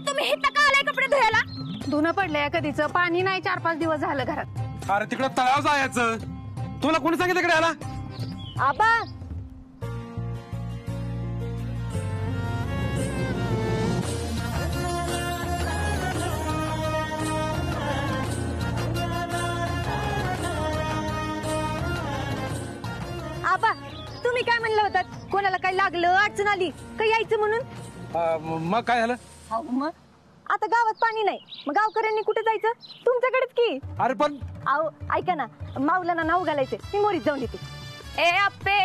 तुम्ही हिथं का आलाय कपडे धुवायला? धुणं पडलंय कधीच, पाणी नाही 4-5 दिवस झालं घरात. अरे तिकडं तळाव जायचं. तुला कोणी सांगितलं इकडे आला? आबा आबा तुम्ही काय म्हणलं होतात? कोणाला काय लागलं, अडचण आली का यायचं म्हणून? मग काय झालं? मग आता गावात पाणी नाही, मग गावकऱ्यांनी कुठे जायचं? तुमच्याकडेच की. अरे पण अहो ऐका ना, माऊलांना नाव घालायचे, मी मोरीत जाऊन येते. ए अप्पे,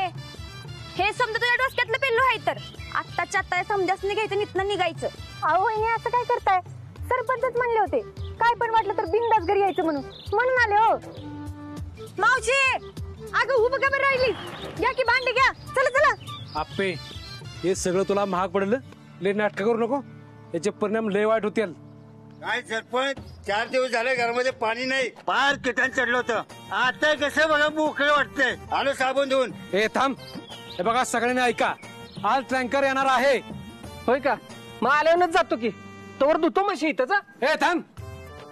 हे समजा तुझ्या डोसक्यातलं पेल्लू आहे तर आत्ताच्या आत्ता समजाच निघायचं, निघणं निघायचं. अहो वहिनी असं काय करताय? सरपंचच म्हणले होते काय पण वाटलं तर बिनधास्त घरी यायचं म्हणून आले. हो मावशी, अगं उभं का बरं राहिली? घ्या की भांडी घ्या, चला चला. आप्पे, हे सगळं तुला महाग पडलं. लय नाटक करू नको, याचे परिणाम लय वाईट होतील. काय सरपंच, 4 दिवस झाले घरामध्ये पाणी नाही, फार किटाण चढलं होतं. आता कसं बघा मोकळं वाटतंय. आलो साबण धुवून. हे थांब, हे बघा सगळ्यांनी ऐका, आज टँकर येणार आहे. होय का? मग आल्यावरच जातो की, तोवर धुतो म्हशी इथंच. हे थांब,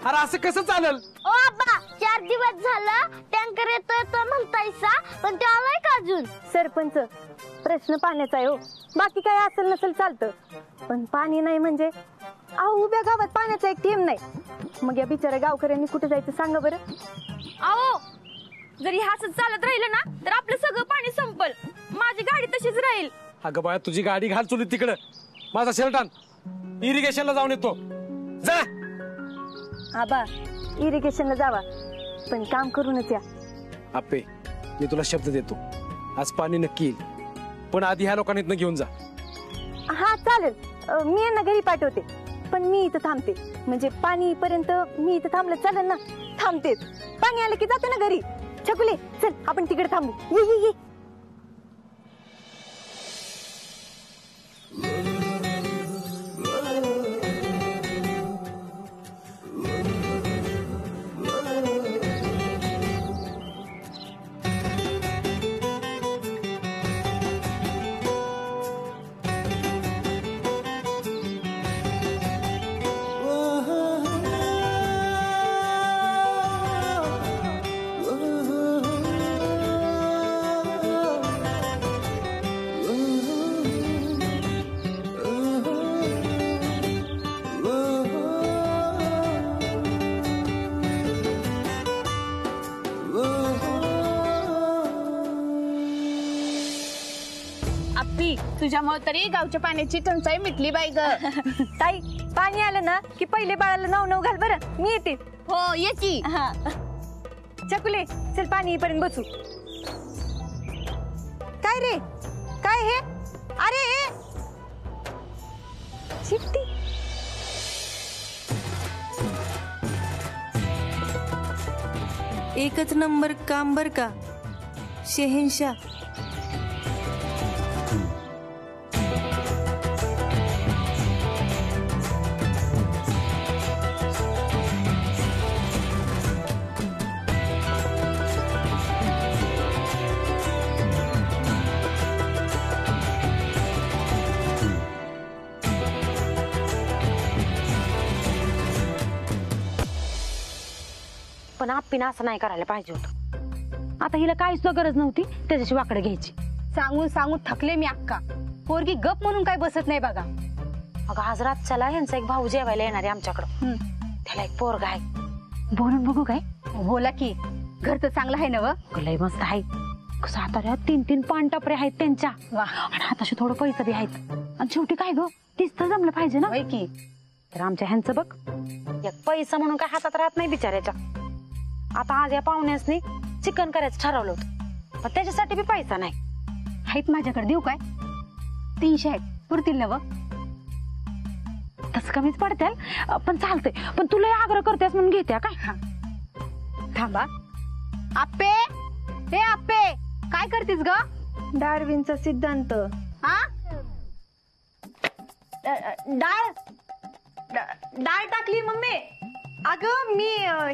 अरे असं कसं चालेल? ओ आबा, 4 दिवस झालं टँकर येतोय तो म्हणतायसा, पण ते आलाय का अजून? सरपंच, प्रश्न पाण्याचा आहे हो, बाकी काय असेल नसेल चालतं, पण पाणी नाही म्हणजे अहो उभ्या गावात पाण्याचा एक थेंब नाही. मग या बिचाऱ्या गावकऱ्यांनी कुठे जायचं सांगा बरं? अहो जर हे असंच चालत राहिलं ना तर आपलं सगळं पाणी संपल, माझी गाडी तशीच राहील. अगं बाया, तुझी गाडी घाल चुलीत तिकडं, माझा शर्ट आण, इरिगेशनला जाऊन येतो. जा. आबा इरिगेशनला जावा, पण काम करूनच या. आप्पे, मी तुला शब्द देतो, आज पाणी नक्की येईल, पण आधी ह्या लोकांनी इथनं घेऊन जा. हा चालेल, मी यांना घरी पाठवते, पण मी इथं थांबते. म्हणजे पाणी पर्यंत मी इथं थांबलं चालेल ना? थांबतेच, पाणी आलं की जाते ना घरी. छकुले चल आपण तिकडे थांबू. ये ये ये. तुझ्यामुळे तरी गावच्या पाण्याची टंचाई मिटली बाई ग. ताई, पाणी आलं ना की पहिले बाळाला नाव घाल बरं, मी येते. हो ये की. चकुले चल पाणी पर्यंत बसू. काय रे, काय हे? अरे हे चिठ्ठी. एकच नंबर काम बर का शहेनशाह. पण आप्पीनं असं नाही करायला पाहिजे होतं. आता हिला काहीच गरज नव्हती त्याच्याशी वाकडे घ्यायची. सांगून सांगून थकले मी अक्का. पोरगी गप म्हणून काय बसत नाही बघा. अगं आज रातच्याला यांचा एक भाऊ जेवायला येणार आहे आमच्याकडं. त्याला एक पोरगा आहे. बोलून बघू काय? बोला की. घर तर चांगलं आहे ना? व लय मस्त आहे. साताऱ्यात 3-3 पानटपरे आहेत त्यांच्या, आणि हाताशी थोडं पैसा बी आहेत. आणि शेवटी काय ग, तीच तर जमलं पाहिजे ना. होय की. तर आमच्या ह्यांचं बघ, एक पैसा म्हणून काय हातात राहत नाही बिचाऱ्याच्या. आता आज या पाहुण्यासनी चिकन करायचं ठरवलं होतं, पण त्याच्यासाठी बी पैसा नाही. आहेत माझ्याकडे, देऊ काय? 300 आहेत, पुरतील ना? व तसं कमीच पडतील, पण चालतंय. पण तुला आग्रह करतेस म्हणून घेते काय? थांबा. आप्पे, हे आप्पे, काय करतेस ग? डार्विनचा सिद्धांत. हा, डाळ डाळ टाकली मम्मी. अगं मी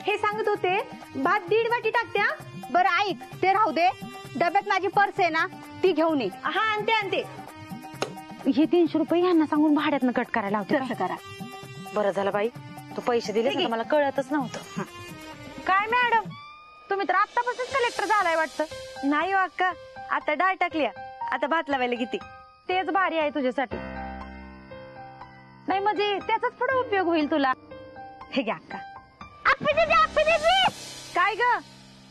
हे सांगत होते, भात 1.5 वाटी टाकत्या. बरं ऐक, ते राहू दे. डब्यात माझी पर्स आहे ना, ती घेऊन ये. हा आणते आणते. हे 300 रुपये ह्यांना सांगून भाड्यातनं कट करायला होते. तसं करा. बरं झालं बाई तू पैसे दिले तर मला कळतच नव्हतं. काय मॅडम तुम्ही तर आतापासून कलेक्टर झालाय वाटतं. नाही हो अक्का, आता डाळ टाकली आता भात लावायला किती. तेच भारी आहे तुझ्यासाठी. नाही म्हणजे त्याचाच पुढे उपयोग होईल तुला. हे घ्या अक्का. काय ग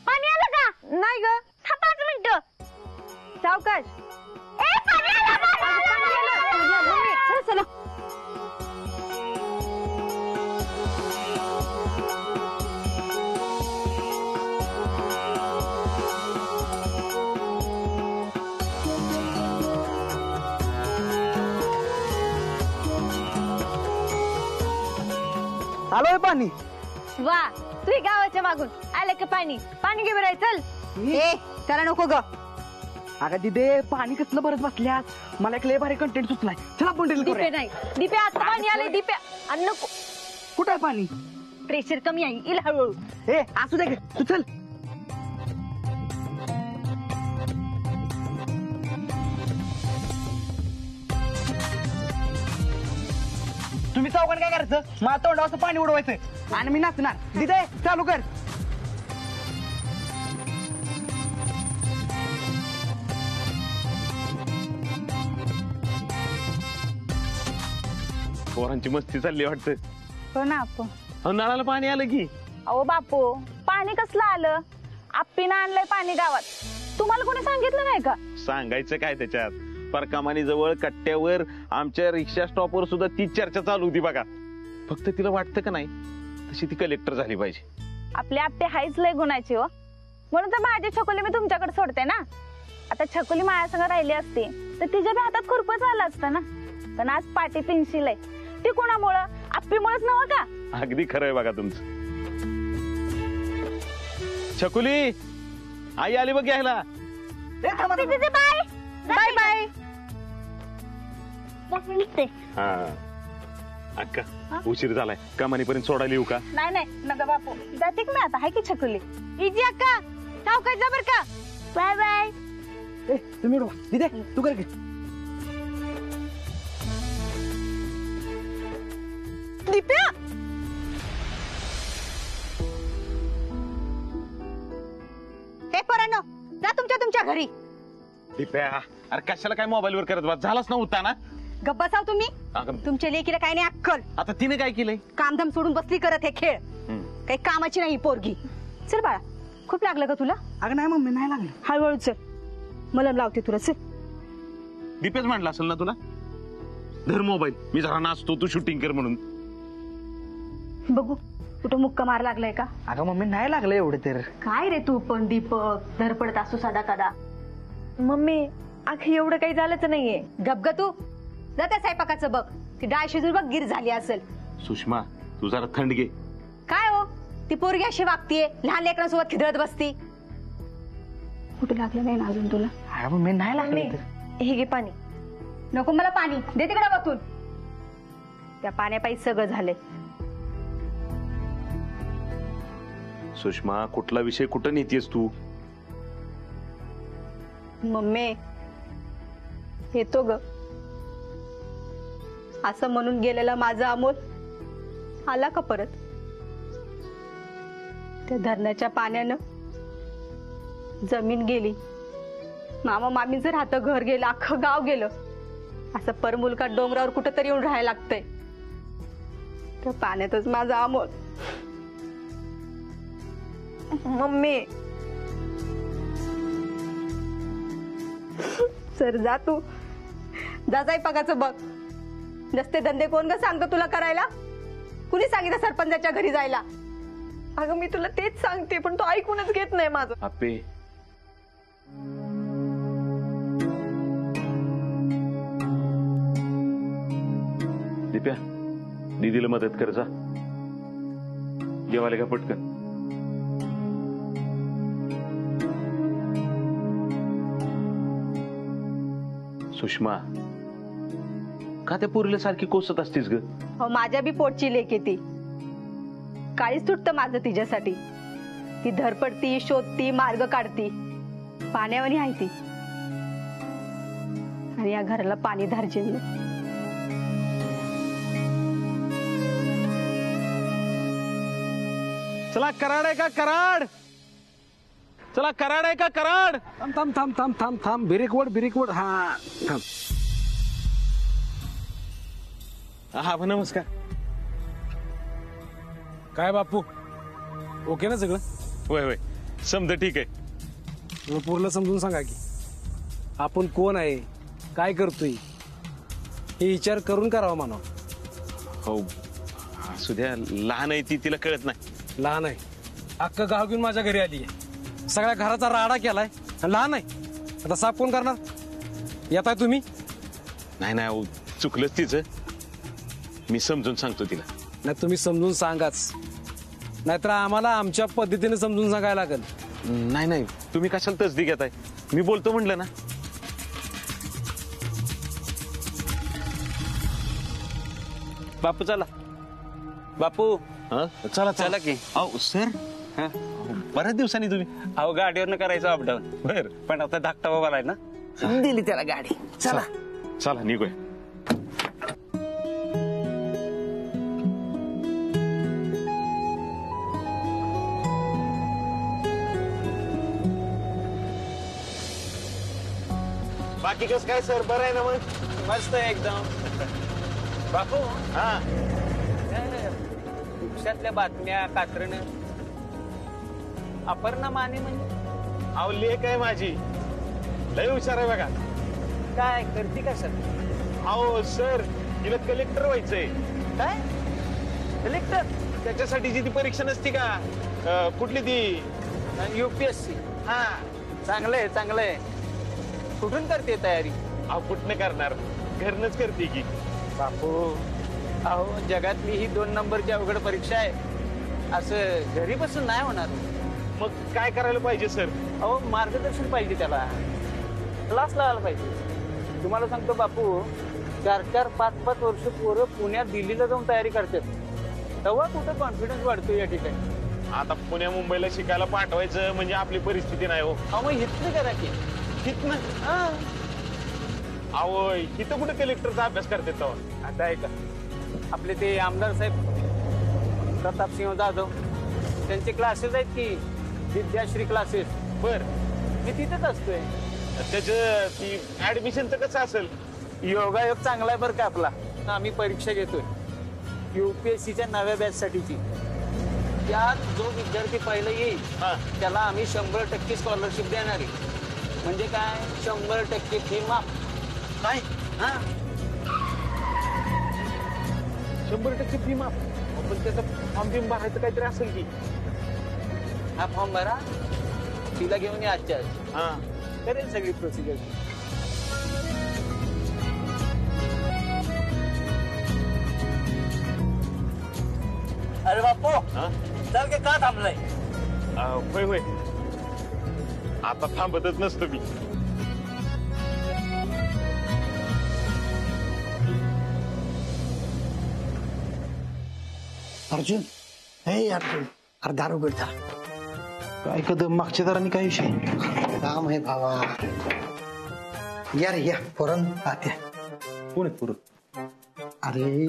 पाणी आलं का? नाही ग, 5 मिनिटं. सावकाश. पाणी आलं. चला चला. आलोय पाणी. वा, तुझी गावाच्या मागून आलं का पाणी. पाणी घे बरं, चल. ए करा नको ग. अगं दिदे पाणी कसलं भरत बसल्यास मला एक लय भारी कंटेंट सुचलाय. चला आपण डिलीट दिपे करूया. नाही, दिपे आता पाणी आलंय. दिपे आणि नको, कुठं आहे पाणी? प्रेशर कमी आहे, इल हळूहळू. ए असू दे ग, तू चल. तुम्ही चौघांनी काय करायचं? मला तोंडावर असं पाणी उडवायचं आणि मी नाचणार. दिदे चालू कर. पोरांची मस्ती चालली वाटतं. हो ना आपण. नळाला पाणी आलं की. अहो बापू पाणी कसलं आलं? आप्पीनं आणलंय पाणी गावात. तुम्हाला कोणी सांगितलं नाही का? सांगायचं काय त्याच्यात. परकामानी जवळ कट्ट्यावर आमच्या रिक्षा स्टॉपवर सुद्धा ती चर्चा चालू होती बघा. फक्त तिला वाटतं का नाही तशी ती कलेक्टर झाली पाहिजे. आपली आप्पी हायच लय गुणाची हो. म्हणून तर माझी छकुली मी तुमच्याकडे सोडते ना. आता छकुली माझ्यासंग राहिली असती तर तिच्या बी हातात खुरपच आलं असतं ना. पण आज पाठी पिंशील आहे. ती कोणामुळं? आप्पीमुळेच नव्ह का? अगदी खरंय बघा तुमचं. छकुली आई आली बघ घ्यायला. Bye bye. हा अक्का उशीर झालाय. कमानीपर्यंत सोडायला येऊ का? नाही नाही नका बापू, जाते की मी आता. हाय की छकुली. इजी अक्का, सावकाश जा बरं का. Bye bye. तुम्ही उडवा. दिदे तू कर. दिप्या हे पोरांनो, जा तुमच्या घरी. दिप्या अरे कशाला काय मोबाईल वर करत बस. झालाच नव्हता ना. गप्प बसाव तुम्ही. अगं, तुमच्या लेकीला काय नाही अक्कल. आता तिने काय केलंय? कामधाम सोडून बसली करत हे खेळ. काही कामाची नाही पोरगी. चल बाळा, खूप लागलं का तुला? अगं नाही मम्मी नाही लागलं. हळूहळू चल, मला लावते तुला. चल. दीपेच म्हणला असेल ना तुला धर मोबाईल, मी जरा नाचतो, तू शूटिंग कर म्हणून. बघू कुठं मुक्का मार लागलाय का? अगं मम्मी नाही लागलं एवढं तर. काय रे तू पण दीपक, धडपडत असू साधा कदा. मम्मी अगं एवढं काही झालंच नाहीये. गप ग तू. जा त्या स्वयंपाकाचं बघ. ती डाळ शिजून बघ गिर झाली असेल. सुषमा तू जरा थंड घे. काय हो, ती पोरगी अशी वागतीये, लहान लेकरांसोबत खिदळत बसती. कुठे लागलं नाही ना अजून तुला? अगं मम्मी नाही लागलं तर. हे घे पाणी. नको मला पाणी, दे तिकडे बघून. त्या पाण्यापायी सगळं झालंय. सुषमा कुठला विषय कुठं नेतीयस तू? मम्मी येतो ग. असं म्हणून गेलेला माझा अमोल आला का परत? त्या धरणाच्या पाण्यानं जमीन गेली, मामा मामीचं राहतं घर गेलं, अख्खं गाव गेलं. असं परमुलका डोंगरावर कुठंतरी येऊन राहायला लागतंय. त्या पाण्यातच माझा अमोल. मम्मी सर जा तू. जा स्वयंपाकाचं बघ. नसते धंदे कोण ग सांगतो तुला करायला? कुणी सांगितलं सरपंचाच्या घरी जायला? अगं मी तुला तेच सांगते पण तू ऐकूनच घेत नाही माझं. आपे दिप्या दीदीला मदत कर जा. जेवायला का पटकन. सुषमा का त्या पोरीला सारखी कोसत असतीस ग? हो माझ्या बी पोटची लेक आहे ती. काळीच तुटतं माझं तिच्यासाठी. ती धडपडती, शोधती, मार्ग काढती. पाण्यावानी आहे ती. आणि या घराला पाणी धार्जिन. चला कराड आहे का कराड? चला कराड आहे का कराड? थांब थांब थांब थांब थांब थांब बिरेकवड हा थांब. हा नमस्कार. काय बापू ओके ना सगळं? होय होय समजा ठीक आहे. मग पूर्ण समजून सांगा की आपण कोण आहे काय करतोय हे विचार करून करावा म्हणा. हो असू द्या, लहान आहे ती, तिला कळत नाही. लहान आहे अख्खं गाव घेऊन माझ्या घरी आली आहे. सगळ्या घराचा राडा केलाय आणि लहान आहे. आता साफ कोण करणार? येताय तुम्ही? नाही नाही अहो, चुकलंच तिचं. मी समजून सांगतो तिला. नाही तुम्ही समजून सांगाच, नाहीतर आम्हाला आमच्या पद्धतीने समजून सांगायला लागेल. नाही नाही तुम्ही कशाला तसदी घेताय? मी बोलतो म्हटलं ना. बापू चला. बापू हं? चला चला की. अहो सर हा? बऱ्याच दिवसांनी तुम्ही. अहो गाडीवरनं करायचं अपडाऊन. बर पण आता धाकटा बाबा आहे ना, दिली त्याला गाडी. चला. चला निघूया. बाकी कसं काय सर? बरं आहे ना मग? मस्त आहे एकदम. बापू हा दिवसातल्या बातम्या कात्रण अपर्णा माने म्हणजे अहो लेक आहे माझी, लय हुशार आहे बघा. काय करते का सर? अहो सर तिला कलेक्टर व्हायचंय. काय कलेक्टर? त्याच्यासाठीची ती परीक्षा नसती का? कुठली ती? UPSC. हा चांगलंय चांगलंय. कुठून करते तयारी? अहो कुठनं करणार, घरनच करते की. बापू अहो जगातली ही 2 नंबरची अवघड परीक्षा आहे, असं घरी बसून नाही होणार. मग काय करायला पाहिजे सर? अहो मार्गदर्शन पाहिजे, त्याला क्लास लावायला पाहिजे. तुम्हाला सांगतो बापू, 4-4, 5-5 वर्ष पोरं पुण्यात दिल्लीला जाऊन तयारी करतात. तेव्हा कुठं कॉन्फिडन्स वाढतो या ठिकाणी. आता पुण्या मुंबईला शिकायला पाठवायचं म्हणजे आपली परिस्थिती नाही हो. अहो मग हिथली करा की. हितनं अहो इथं कुठे कलेक्टरचा अभ्यास करतात तेव्हा? आता आहे का आपले ते आमदार साहेब प्रतापसिंह जाधव, त्यांचे क्लासेस आहेत की विद्याश्री क्लासेस. बर मी तिथेच असतोय. त्याचं ती ऍडमिशनचं कसं असेल? योगायोग चांगला आहे बरं का आपला. आम्ही परीक्षा घेतोय UPSCच्या नव्या बॅच साठीची. त्यात जो विद्यार्थी पहिला येईल हा त्याला आम्ही 100% स्कॉलरशिप देणार आहे. म्हणजे काय 100% फी माफ. काय? हा 100% फी माफ? पण त्याचं फॉर्म बिम भरायचं काहीतरी असेल की. हा फॉर्म भरा, तिला घेऊन या आजच्या आज. हा करेल सगळी प्रोसिजर. अरे बापू हा चल के का थांबलाय? होय होय आता थांबतच नसतो मी. अर्जुन, हे अर्जुन, अरे दारू उघडता. काय कदम मागच्या दारांनी काय विषय? काम आहे भावा. या रे या पोरण आत्या. कोण आहेत पुरं? अरे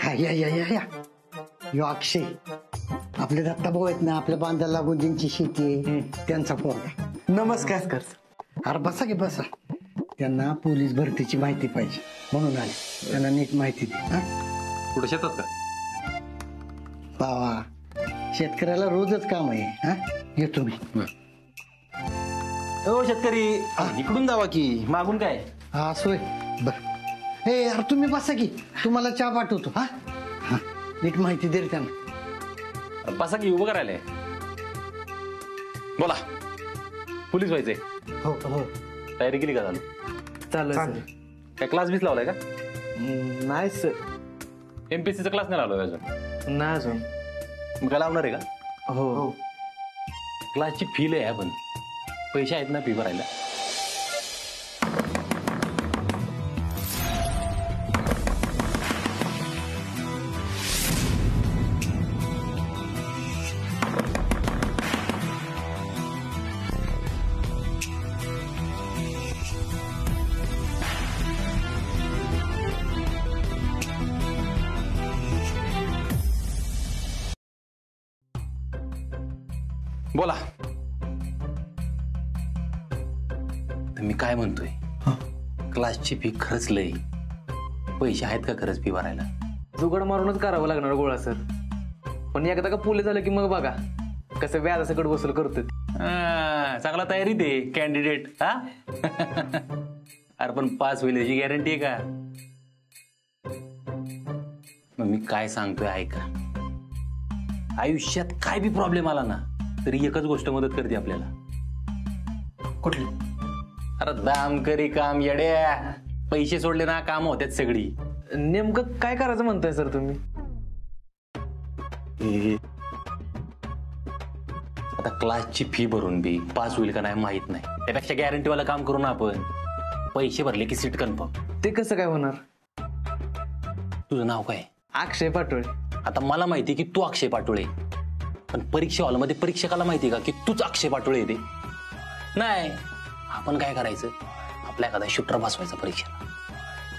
हा या या या या यो अक्षय, आपले दत्ता भाऊ आहेत ना, आपल्या बांधायला लागून ज्यांची शेती आहे त्यांचा पोरगा. नमस्कार. अरे बसा की बसा. त्यांना पोलीस भरतीची माहिती पाहिजे म्हणून आले. त्यांना नीट माहिती दे. हा कुठं शेतात का? बाबा शेतकऱ्याला रोजच काम आहे. हा येतो मी. हो शेतकरी इकडून जावा की, मागून काय? हा सोय बर. हे यार तुम्ही बसा की, तुम्हाला चहा पाठवतो. हा हा नीट माहिती दे रे त्यांना. बसा की, उभं करायला. बोला, पोलीस व्हायचंय? हो हो तयारी केली का? झालं चालेल. काय क्लास बीस लावलाय का? नाही सर. MPSCचा क्लास नाही लावलाय अजून? नाही अजून. मग काय लावणार आहे का? हो क्लासची फी लय आहे, पण पैसे आहेत ना फी भरायला? बोला. तर मी काय म्हणतोय, क्लासची फी खरंच लई. पैसे आहेत का खरंच फी भरायला? जुगाड मारूनच करावं लागणार गोळा सर. पण एकदा का पुले झालं की मग बघा कसं व्याजासकट वसूल करतो. चांगला तयारी दे कॅन्डिडेट. हा अरे पण पास होईल याची गॅरंटी आहे का? मग मी काय सांगतोय ऐका. आयुष्यात काय बी प्रॉब्लेम आला ना तरी एकच गोष्ट मदत करते आपल्याला. कुठली? अरे दाम करी काम येड्या. पैसे सोडले ना काम होत्यात सगळी. नेमकं काय करायचं म्हणताय सर तुम्ही? आता क्लासची फी भरून बी पास होईल का नाही माहित नाही. त्यापेक्षा गॅरंटीवाला काम करू ना आपण. पैसे भरले की सीट कन्फर्म. ते कसं काय होणार? तुझं नाव काय? अक्षय पाटोळे. आता मला माहिती की तू अक्षय पाटोळे, पण परीक्षा हॉलमध्ये परीक्षकाला माहिती का की तूच अक्षय पाटोळे येते? नाही. आपण काय करायचं, आपल्या एखादा शूटर बसवायचा परीक्षेला.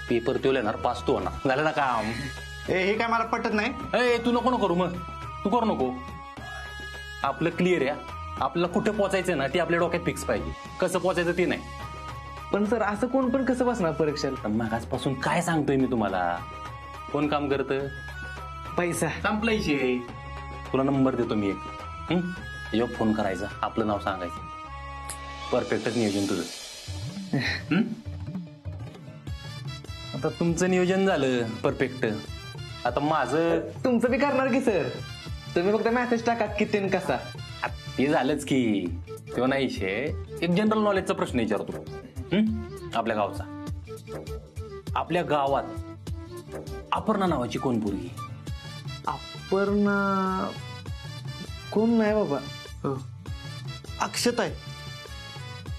पेपर तो येणार, पास तो होणार. झालं ना काम. हे काय मला पटत नाही. ए तू नको करू. मग तू करू नको. आपलं क्लिअर आहे. आपल्याला कुठे पोचायचं ना ते आपल्या डोक्यात फिक्स पाहिजे. कसं पोचायचं ते नाही. पण सर असं कोण पण कसं बसणार परीक्षेला? मग आजपासून काय सांगतोय मी तुम्हाला. कोण काम करतं? पैसा. संपलायचे. तुला नंबर देतो मी एक. यो फोन करायचा, आपलं नाव सांगायचं. परफेक्टच नियोजन तुझं. आता तुमचं नियोजन झालं परफेक्ट. आता माझं. तुमचं बी करणार की सर? तुम्ही फक्त मेसेज टाका किती कसा. ते झालंच की. तो नाही शे. एक जनरल नॉलेजचा प्रश्न विचारतो. आपल्या गावचा. आपल्या गावात अपर्णा नावाची कोण पोरगी? अपर्णा कोण नाही बाबा. अक्षता आहे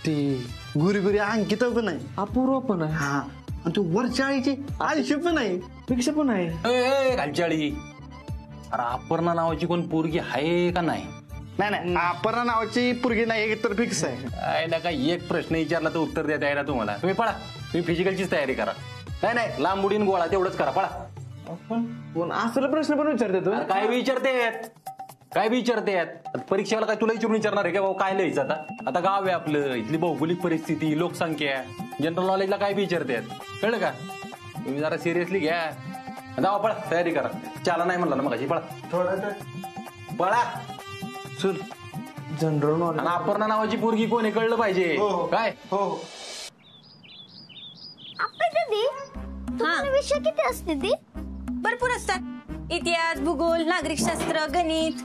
ती. गुरी गुरी अंकिता पण आहे. अपूर्व पण आहे. हा. आणि तू वरच्या आळीची आयुष्य पण आहे. भिक्षा पण आहे. घालचाळी. अरे अपर्णा नावाची कोण पोरगी आहे का नाही? नाही अपर्णा नावाची पोरगी नाही तर फिक्स आहे. आयला का एक प्रश्न विचारला तर उत्तर देता येईल तुम्हाला. तुम्ही पळा. तुम्ही फिजिकलचीच तयारी करा. नाही लांब उडीन गोळा तेवढंच करा. पळा. पण असला प्रश्न पण विचारते तू? काय विचारतेत? काय विचारतेत? परीक्षेला काय तुला विचारणार आहे का भाऊ काय लिहायचं? आता गाव आहे आपलं, इथली भौगोलिक परिस्थिती, लोकसंख्या, जनरल नॉलेजला काय विचारतेत? कळलं का? तुम्ही जरा सिरियसली घ्या. जावा पळा. तयारी करा. चाला नाही म्हणला ना मग पळा. थोडं पळा. चल. General knowledge. आणि अपर्णा नावाची पोरगी कोण आहे कळलं पाहिजे. काय? हो. आपल्या दीदी तुम्हाला विषय किती असते ती? भरपूर असतात. इतिहास, भूगोल, नागरिकशास्त्र, गणित.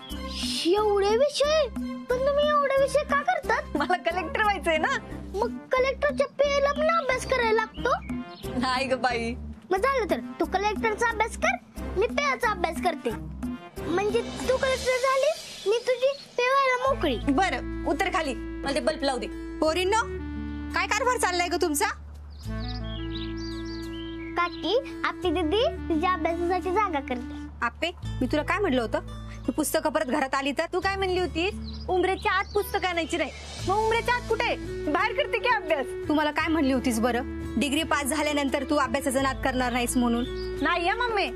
एवढे विषय? पण तुम्ही एवढे विषय का करतात? मला कलेक्टर व्हायचंय ना. मग कलेक्टरच्या पेला पण अभ्यास करायला लागतो? नाही ग बाई. मग झालं तर तू कलेक्टरचा अभ्यास कर, मी पेयाचा अभ्यास करते. म्हणजे तू कलेक्टर झाली, मी तुझी पेवायला मोकळी. बरं उतर खाली. मला ते बल्ब लावू दे. पोरींनो काय कारभार चाललाय ग तुमचा? काकी आपली दीदी तिच्या अभ्यासासाठी जागा करते. आपे मी तुला काय म्हणलं होतं? तू पुस्तकं परत घरात आली तर तू काय म्हणली होतीस? उमरेच्या आत पुस्तकं आणायची नाही. मग उमरेच्या आत कुठे? बाहेर करते की अभ्यास. तुम्हाला काय म्हणली होतीस बरं? डिग्री पास झाल्यानंतर तू अभ्यासाचा नाद करणार नाहीस म्हणून. नाही या मम्मी.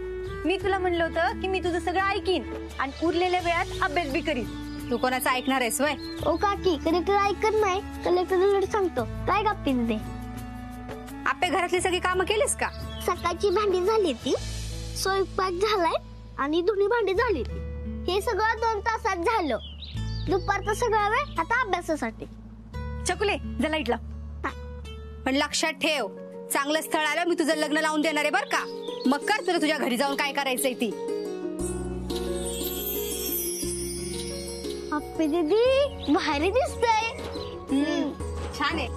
मी तुला म्हणलं होतं की मी तुझं सगळं ऐकीन आणि उरलेल्या वेळात अभ्यास बी करीन. तू कोणाचा ऐकणार आहेस वय? ओ काकी कलेक्टर ऐकत नाही. कलेक्टर सांगतो काय गप्पी दे. आपे घरातली सगळी कामं केलीस का? सकाळची भांडी झाली ती, स्वयंपाक झालाय आणि धुणी भांडी झाली ती. हे सगळं 2 तासात झालं. दुपारचा सगळा वेळ आता अभ्यासासाठी. चकुले जा लाईट लाव. पण लक्षात ठेव, चांगलं स्थळ आलं मी तुझं लग्न लावून देणार आहे बर का. मग कर तुला तुझ्या घरी जाऊन काय करायचंय ती. अप्पे दीदी भारी दिसतंय. छान आहे.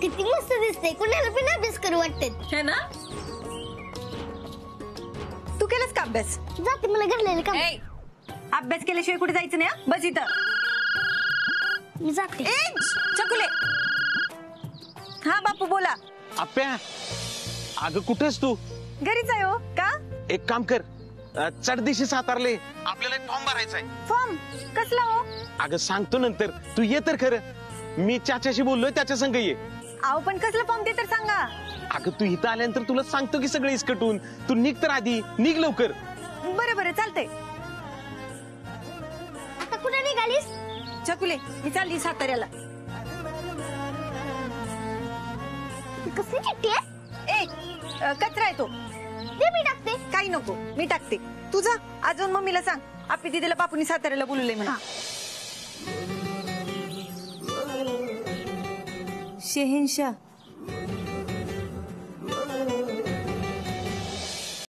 किती मस्त दिसते. कुणाला पण अभ्यास करू वाटते है ना? तू केलंस का अभ्यास? जाते मला घरलेलं काम. अभ्यास केल्याशिवाय कुठे जायचं नाही. बस इथं. मी जाते. चकुले. हा बापू बोला. आप्या अगं कुठेस तू? घरीच आहे हो. का? एक काम कर, चढदिशी सातारले आपल्याला एक फॉर्म भरायचा आहे. फॉर्म कसला हो? अगं सांगतो नंतर. तू ये तर खरं. मी चाच्याशी बोललोय, त्याच्या संग ये. अहो पण कसला फॉर्म ते तर सांगा. अगं तू इथं आल्यानंतर तुला सांगतो की सगळं इसकटून. तू निघ तर आधी. निघ लवकर. बरं बरं चालतंय. निघालीस? छकुले मी चालली साताऱ्याला. कसली चिठ्ठी आहे? कचरा आहे तो. ते मी टाकते. काही नको मी टाकते. तुझा अजून मम्मीला सांग आपली दीदीला बापूनी साताऱ्याला बोलवलंय म्हणा. शहेनशाह